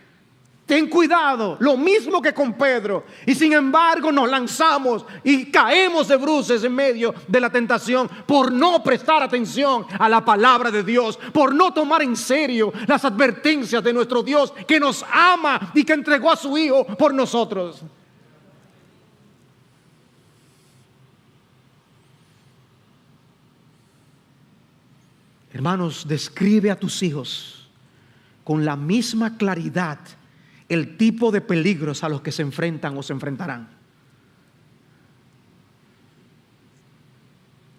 S1: ten cuidado, lo mismo que con Pedro. Y sin embargo nos lanzamos y caemos de bruces en medio de la tentación por no prestar atención a la palabra de Dios, por no tomar en serio las advertencias de nuestro Dios, que nos ama y que entregó a su Hijo por nosotros. Hermanos, describe a tus hijos con la misma claridad el tipo de peligros a los que se enfrentan o se enfrentarán.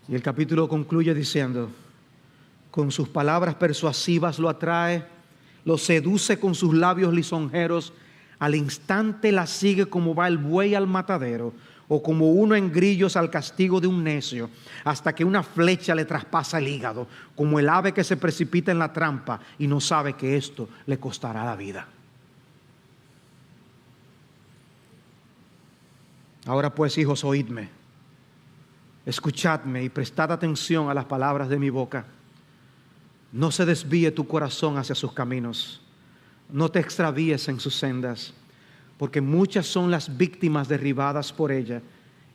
S1: Y el capítulo concluye diciendo: con sus palabras persuasivas lo atrae, lo seduce con sus labios lisonjeros, al instante la sigue como va el buey al matadero, o como uno en grillos al castigo de un necio, hasta que una flecha le traspasa el hígado, como el ave que se precipita en la trampa y no sabe que esto le costará la vida. Ahora pues, hijos, oídme, escuchadme y prestad atención a las palabras de mi boca. No se desvíe tu corazón hacia sus caminos, no te extravíes en sus sendas, porque muchas son las víctimas derribadas por ella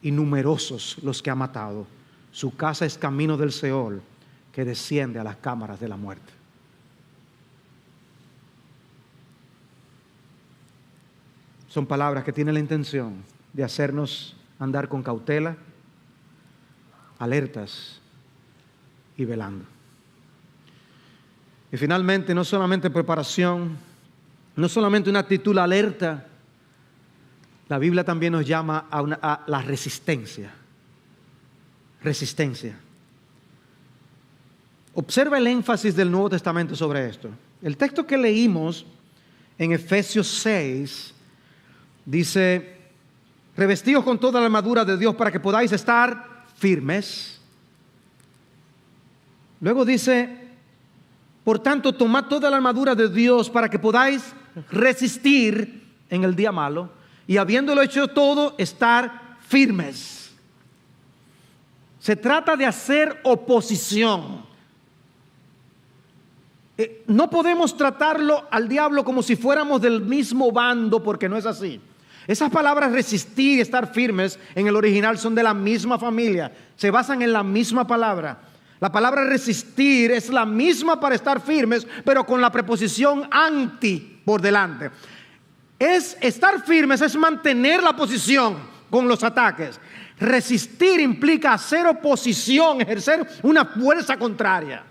S1: y numerosos los que ha matado. Su casa es camino del Seol, que desciende a las cámaras de la muerte. Son palabras que tienen la intención de hacernos andar con cautela, alertas y velando. Y finalmente, no solamente preparación, no solamente una actitud alerta, la Biblia también nos llama a la resistencia. Resistencia. Observa el énfasis del Nuevo Testamento sobre esto. El texto que leímos en Efesios 6 dice: revestidos con toda la armadura de Dios para que podáis estar firmes. Luego dice: por tanto, tomad toda la armadura de Dios para que podáis resistir en el día malo, y habiéndolo hecho todo, estar firmes. Se trata de hacer oposición. No podemos tratarlo al diablo como si fuéramos del mismo bando, porque no es así. Esas palabras resistir y estar firmes en el original son de la misma familia, se basan en la misma palabra. La palabra resistir es la misma para estar firmes, pero con la preposición anti por delante. Estar firmes es mantener la posición con los ataques. Resistir implica hacer oposición, ejercer una fuerza contraria.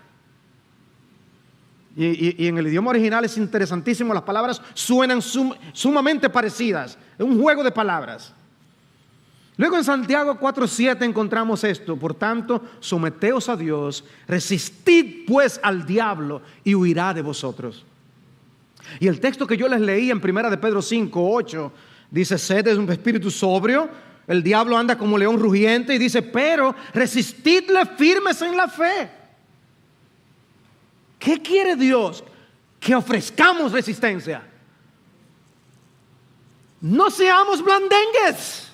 S1: Y en el idioma original es interesantísimo, las palabras suenan sumamente parecidas, es un juego de palabras. Luego en Santiago 4:7 encontramos esto: por tanto, someteos a Dios, resistid pues al diablo y huirá de vosotros. Y el texto que yo les leí en 1 de Pedro 5:8 dice: sed es un espíritu sobrio, el diablo anda como león rugiente, y dice: pero resistidle firmes en la fe. ¿Qué quiere Dios? Que ofrezcamos resistencia. No seamos blandengues.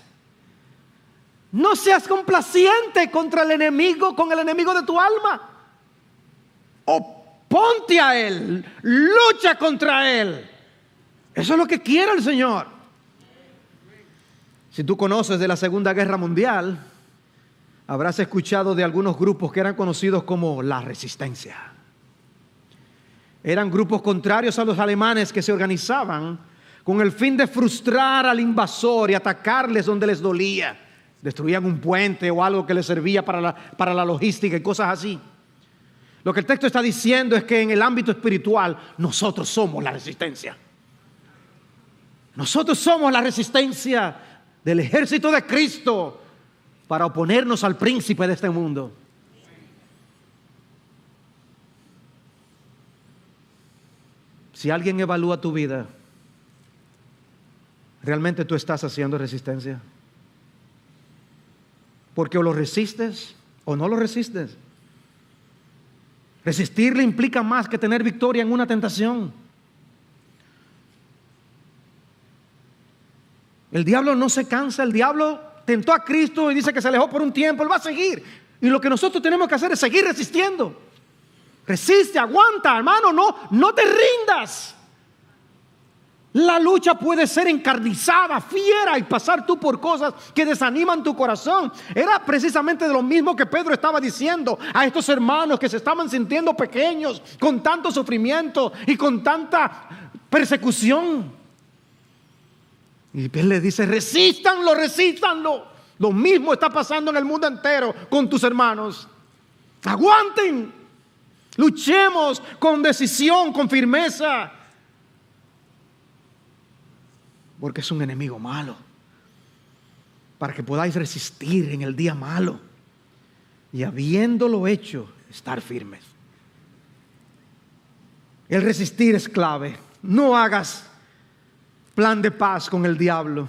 S1: No seas complaciente contra el enemigo, con el enemigo de tu alma. Oponte a él, lucha contra él. Eso es lo que quiere el Señor. Si tú conoces de la Segunda Guerra Mundial, habrás escuchado de algunos grupos que eran conocidos como la Resistencia. Eran grupos contrarios a los alemanes que se organizaban con el fin de frustrar al invasor y atacarles donde les dolía. Destruían un puente o algo que les servía para la logística y cosas así. Lo que el texto está diciendo es que en el ámbito espiritual nosotros somos la resistencia. Nosotros somos la resistencia del ejército de Cristo para oponernos al príncipe de este mundo. Si alguien evalúa tu vida, ¿realmente tú estás haciendo resistencia? Porque o lo resistes o no lo resistes. Resistirle implica más que tener victoria en una tentación. El diablo no se cansa. El diablo tentó a Cristo y dice que se alejó por un tiempo. Él va a seguir. Y lo que nosotros tenemos que hacer es seguir resistiendo. Resiste, aguanta, hermano, no te rindas. La lucha puede ser encarnizada, fiera, y pasar tú por cosas que desaniman tu corazón. Era precisamente de lo mismo que Pedro estaba diciendo a estos hermanos que se estaban sintiendo pequeños con tanto sufrimiento y con tanta persecución. Y él le dice: resístanlo, resístanlo. Lo mismo está pasando en el mundo entero con tus hermanos. Aguanten, luchemos con decisión, con firmeza. Porque es un enemigo malo, para que podáis resistir en el día malo y, habiéndolo hecho, estar firmes. El resistir es clave. No hagas plan de paz con el diablo.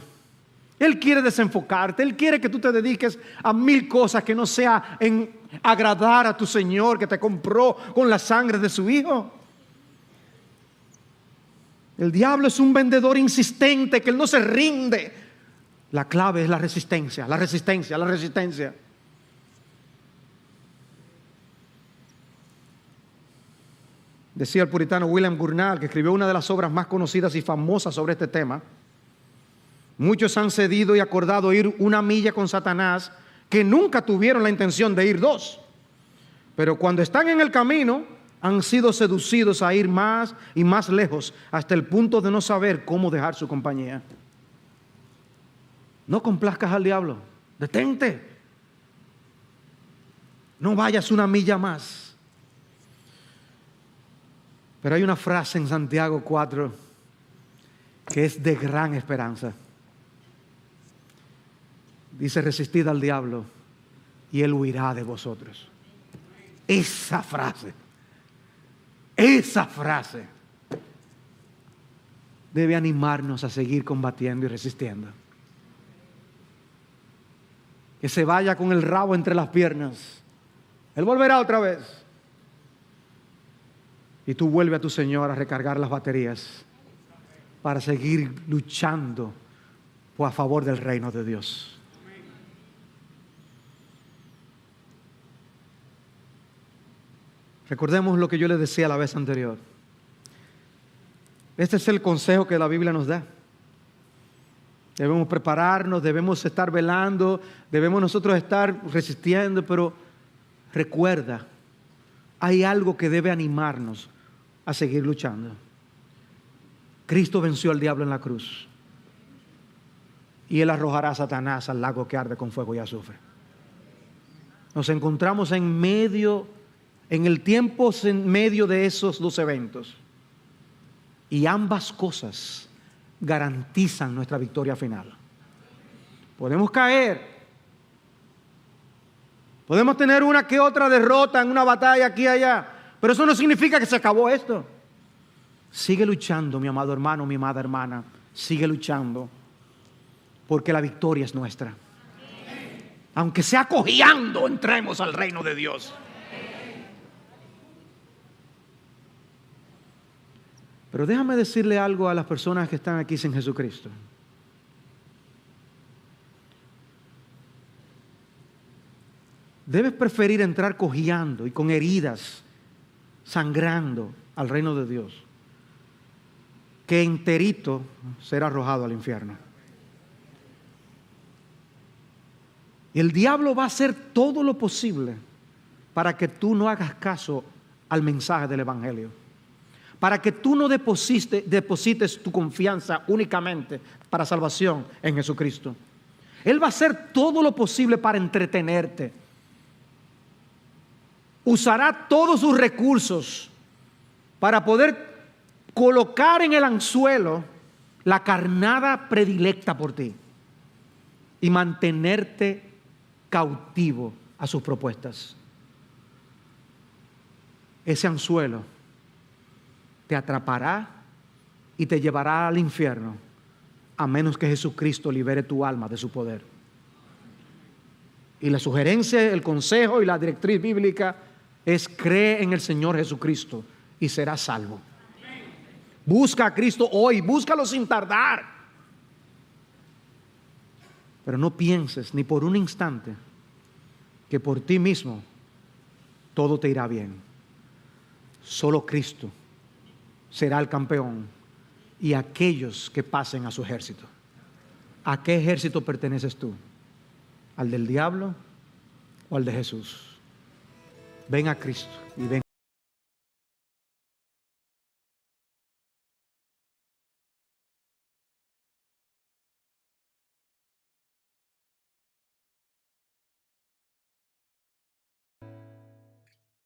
S1: Él quiere desenfocarte. Él quiere que tú te dediques a 1000 cosas que no sea en agradar a tu Señor, que te compró con la sangre de su Hijo. El diablo es un vendedor insistente, que él no se rinde. La clave es la resistencia, la resistencia, la resistencia. Decía el puritano William Gurnall, que escribió una de las obras más conocidas y famosas sobre este tema: muchos han cedido y acordado ir 1 milla con Satanás, que nunca tuvieron la intención de ir 2. Pero cuando están en el camino, han sido seducidos a ir más y más lejos, hasta el punto de no saber cómo dejar su compañía. No complazcas al diablo. Detente. No vayas 1 milla más. Pero hay una frase en Santiago 4 que es de gran esperanza. Dice: resistid al diablo y él huirá de vosotros. Esa frase debe animarnos a seguir combatiendo y resistiendo. Que se vaya con el rabo entre las piernas. Él volverá otra vez. Y tú vuelve a tu Señor a recargar las baterías para seguir luchando a favor del reino de Dios. Recordemos lo que yo les decía la vez anterior. Este es el consejo que la Biblia nos da. Debemos prepararnos, debemos estar velando, debemos nosotros estar resistiendo, pero recuerda, hay algo que debe animarnos a seguir luchando. Cristo venció al diablo en la cruz, y Él arrojará a Satanás al lago que arde con fuego y azufre. Nos encontramos en el tiempo en medio de esos 2 eventos, y ambas cosas garantizan nuestra victoria final. Podemos caer, podemos tener una que otra derrota en una batalla aquí y allá, pero eso no significa que se acabó esto. Sigue luchando, mi amado hermano, mi amada hermana, sigue luchando, porque la victoria es nuestra. Aunque sea cojeando, entremos al reino de Dios. Pero déjame decirle algo a las personas que están aquí sin Jesucristo. Debes preferir entrar cojeando y con heridas, sangrando al reino de Dios, que enterito ser arrojado al infierno. Y el diablo va a hacer todo lo posible para que tú no hagas caso al mensaje del Evangelio, para que tú no deposites tu confianza únicamente para salvación en Jesucristo. Él va a hacer todo lo posible para entretenerte. Usará todos sus recursos para poder colocar en el anzuelo la carnada predilecta por ti y mantenerte cautivo a sus propuestas. Ese anzuelo te atrapará y te llevará al infierno, a menos que Jesucristo libere tu alma de su poder. Y la sugerencia, el consejo y la directriz bíblica es: cree en el Señor Jesucristo y serás salvo. Busca a Cristo hoy, búscalo sin tardar. Pero no pienses ni por un instante que por ti mismo todo te irá bien. Solo Cristo será el campeón y aquellos que pasen a su ejército. ¿A qué ejército perteneces tú? ¿Al del diablo o al de Jesús? Ven a Cristo y ven.